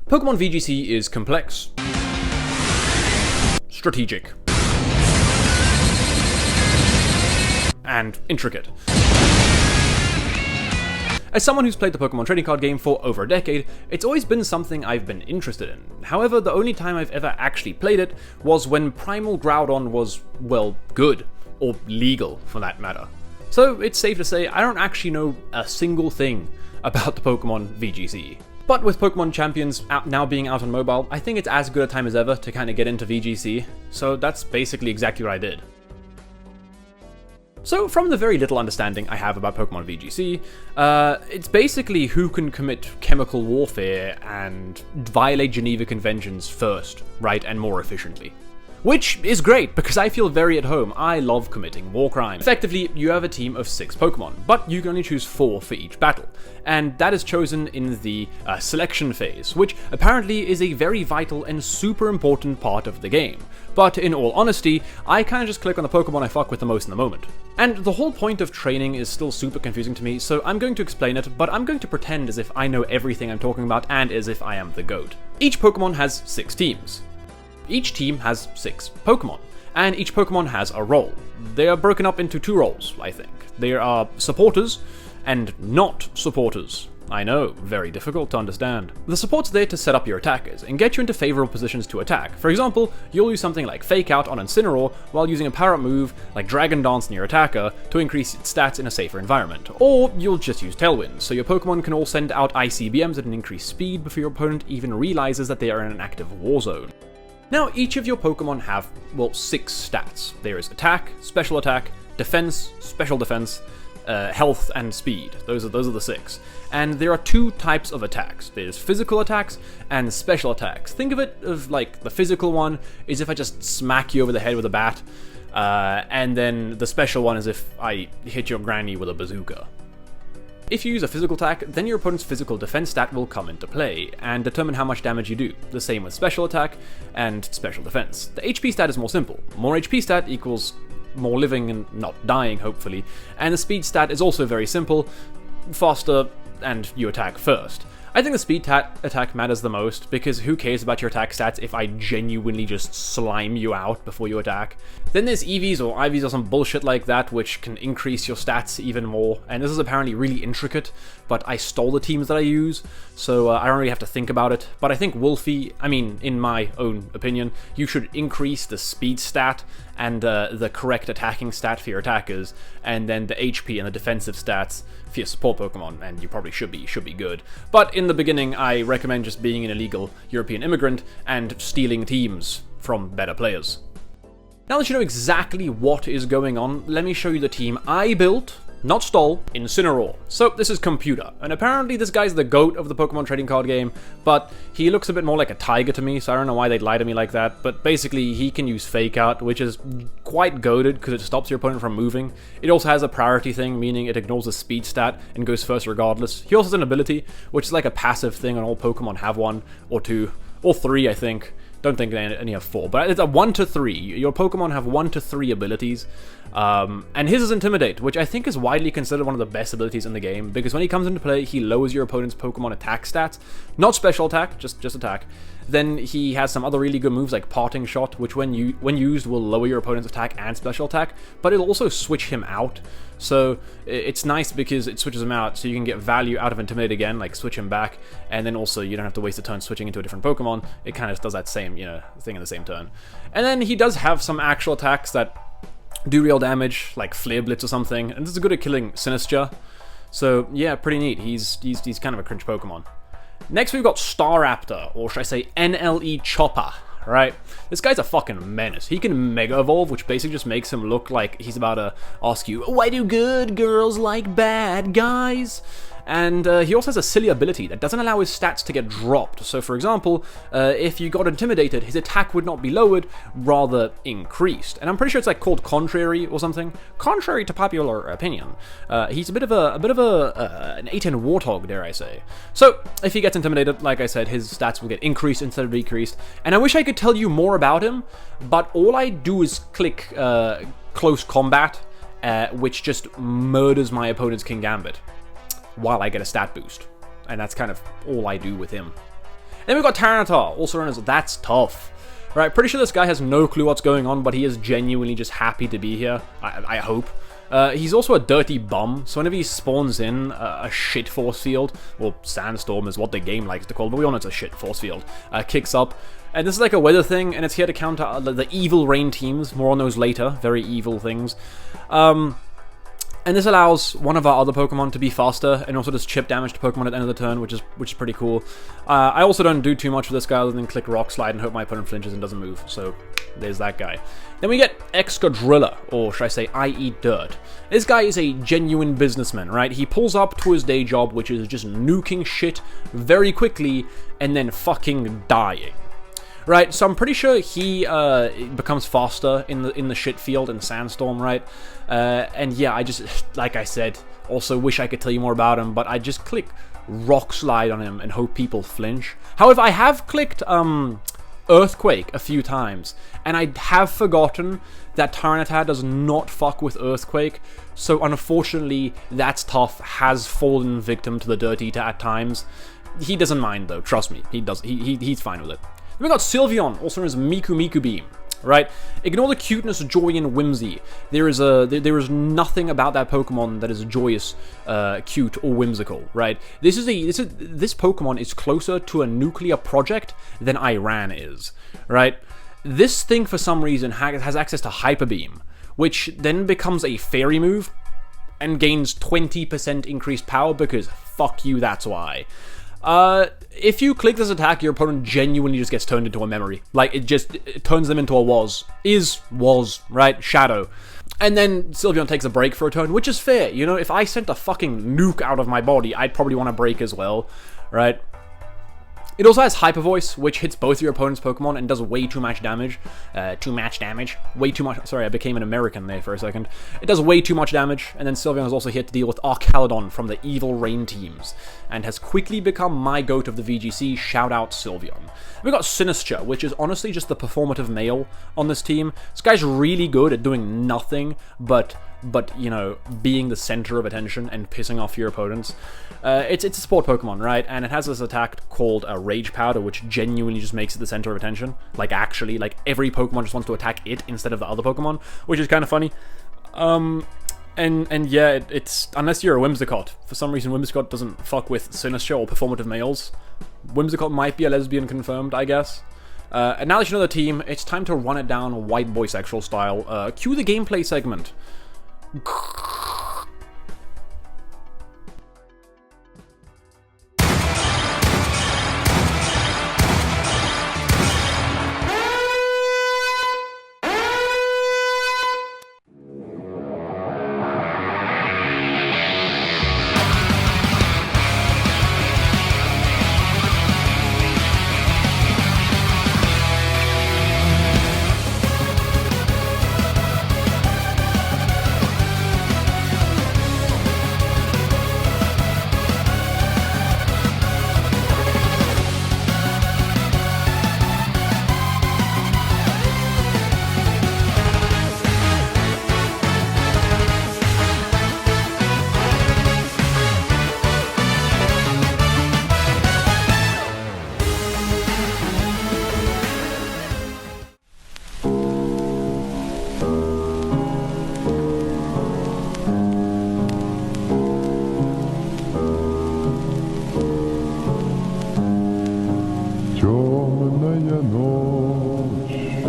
Pokemon VGC is complex, strategic, and intricate. As someone who's played the Pokemon trading card game for over a decade, it's always been something I've been interested in. However, the only time I've ever actually played it was when Primal Groudon was, well, good. Or legal, for that matter. So it's safe to say I don't actually know a single thing about the Pokemon VGC. But with Pokemon Champions now being out on mobile, I think it's as good a time as ever to kind of get into VGC, so that's basically exactly what I did. So, from the very little understanding I have about Pokemon VGC, it's basically who can commit chemical warfare and violate Geneva Conventions first, right, and more efficiently. Which is great, because I feel very at home. I love committing war crimes. Effectively, you have a team of 6 Pokemon, but you can only choose 4 for each battle, and that is chosen in the selection phase, which apparently is a very vital and super important part of the game. But in all honesty, I kinda just click on the Pokemon I fuck with the most in the moment. And the whole point of training is still super confusing to me, so I'm going to explain it, but I'm going to pretend as if I know everything I'm talking about and as if I am the GOAT. Each Pokemon has 6 teams. Each team has 6 Pokemon, and each Pokemon has a role. They are broken up into 2 roles, I think. There are supporters and not supporters. I know, very difficult to understand. The support's there to set up your attackers and get you into favorable positions to attack. For example, you'll use something like Fake Out on Incineroar while using a power-up move like Dragon Dance on your attacker to increase its stats in a safer environment. Or you'll just use Tailwind, so your Pokemon can all send out ICBMs at an increased speed before your opponent even realizes that they are in an active war zone. Now, each of your Pokemon have, well, 6 stats. There is Attack, Special Attack, Defense, Special Defense, Health, and Speed. Those are the 6. And there are 2 types of attacks. There's Physical Attacks and Special Attacks. Think of it as like the physical one is if I just smack you over the head with a bat, and then the special one is if I hit your granny with a bazooka. If you use a physical attack, then your opponent's physical defense stat will come into play, and determine how much damage you do. The same with special attack and special defense. The HP stat is more simple. More HP stat equals more living and not dying, hopefully. And the speed stat is also very simple. Faster, and you attack first. I think the speed attack matters the most, because who cares about your attack stats if I genuinely just slime you out before you attack? Then there's EVs or IVs or some bullshit like that, which can increase your stats even more, and this is apparently really intricate, but I stole the teams that I use, so I don't really have to think about it. But I think Wolfie, in my own opinion, you should increase the speed stat and the correct attacking stat for your attackers, and then the HP and the defensive stats for your support Pokemon, and you probably should be good. But in the beginning, I recommend just being an illegal European immigrant and stealing teams from better players. Now that you know exactly what is going on, let me show you the team I built, not stole, Incineroar. So this is Computer, and apparently this guy's the GOAT of the Pokemon trading card game, but he looks a bit more like a tiger to me, so I don't know why they'd lie to me like that, but basically he can use Fake Out, which is quite goated because it stops your opponent from moving. It also has a priority thing, meaning it ignores the speed stat and goes first regardless. He also has an ability, which is like a passive thing, and all Pokemon have 1 or 2 or 3, I think. Don't think they only have 4, but it's a 1 to 3. Your Pokemon have 1 to 3 abilities, and his is Intimidate, which I think is widely considered one of the best abilities in the game, because when he comes into play, he lowers your opponent's Pokemon attack stats, not special attack, just attack. Then he has some other really good moves like Parting Shot, which when used will lower your opponent's attack and special attack, but it'll also switch him out. So it's nice because it switches him out, so you can get value out of Intimidate again, like switch him back, and then also you don't have to waste a turn switching into a different Pokemon. It kind of does that same, thing in the same turn. And then he does have some actual attacks that do real damage, like Flare Blitz or something, and this is good at killing Sinistcha. So yeah, pretty neat. He's kind of a cringe Pokemon. Next we've got Staraptor, or should I say NLE Chopper, right? This guy's a fucking menace. He can Mega Evolve, which basically just makes him look like he's about to ask you, why do good girls like bad guys? And he also has a silly ability that doesn't allow his stats to get dropped. So for example, if you got intimidated, his attack would not be lowered, rather increased. And I'm pretty sure it's like called Contrary or something. Contrary to popular opinion. He's a bit of an 8-10 Warthog, dare I say. So if he gets intimidated, like I said, his stats will get increased instead of decreased. And I wish I could tell you more about him, but all I do is click Close Combat, which just murders my opponent's Kingambit, while I get a stat boost. And that's kind of all I do with him. Then we've got Tyranitar, also known as That's Tough. Right, pretty sure this guy has no clue what's going on, but he is genuinely just happy to be here. I hope. He's also a dirty bum, so whenever he spawns in a shit force field, or sandstorm is what the game likes to call it, but we all know it's a shit force field, kicks up. And this is like a weather thing, and it's here to counter the evil rain teams. More on those later. Very evil things. And this allows one of our other Pokemon to be faster, and also does chip damage to Pokemon at the end of the turn, which is pretty cool. I also don't do too much with this guy other than click Rock Slide and hope my opponent flinches and doesn't move, so there's that guy. Then we get Excadrilla, or should I say I Eat Dirt. This guy is a genuine businessman, right? He pulls up to his day job, which is just nuking shit very quickly, and then fucking dying. Right, so I'm pretty sure he becomes faster in the shit field in Sandstorm, right? And yeah, I just, like I said, also wish I could tell you more about him, but I just click Rock Slide on him and hope people flinch. However, I have clicked Earthquake a few times, and I have forgotten that Tyranitar does not fuck with Earthquake, so unfortunately, That's Tough has fallen victim to the Dirt Eater at times. He doesn't mind though, trust me, he's fine with it. Then we got Sylveon, also known as Miku Beam, right? Ignore the cuteness, joy, and whimsy. There is nothing about that Pokemon that is joyous, cute, or whimsical, right? This Pokemon is closer to a nuclear project than Iran is, right? This thing, for some reason, has access to Hyper Beam, which then becomes a fairy move and gains 20% increased power because fuck you, that's why. If you click this attack, your opponent genuinely just gets turned into a memory. Like, it turns them into a was, right? Shadow. And then Sylveon takes a break for a turn, which is fair, you know? If I sent a fucking nuke out of my body, I'd probably want to break as well, right? It also has Hyper Voice, which hits both your opponent's Pokemon and does way too much damage. Way too much. Sorry, I became an American there for a second. It does way too much damage, and then Sylveon is also here to deal with Archaludon from the evil rain teams, and has quickly become my goat of the VGC. Shout out Sylveon. We got Sinistcha, which is honestly just the performative male on this team. This guy's really good at doing nothing but you know, being the center of attention and pissing off your opponents. It's a support Pokemon, right? And it has this attack called a Rage Powder, which genuinely just makes it the center of attention. Like, actually, like, every Pokemon just wants to attack it instead of the other Pokemon, which is kind of funny. And yeah, it's unless you're a Whimsicott. For some reason, Whimsicott doesn't fuck with Sinistcha or performative males. Whimsicott might be a lesbian confirmed, I guess. And now that you know the team, it's time to run it down white boy sexual style. Cue the gameplay segment. Темная ночь,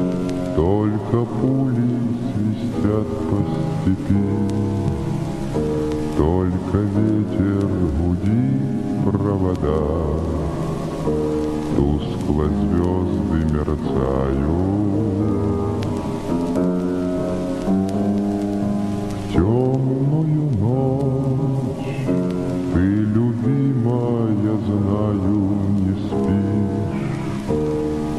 только пули свистят по степи, только ветер гудит провода, тускло звезды мерцают. В темную ночь ты, любимая, знаю, не спишь,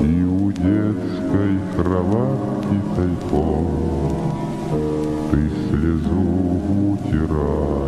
и у детской кроватки тайком ты слезу утираешь.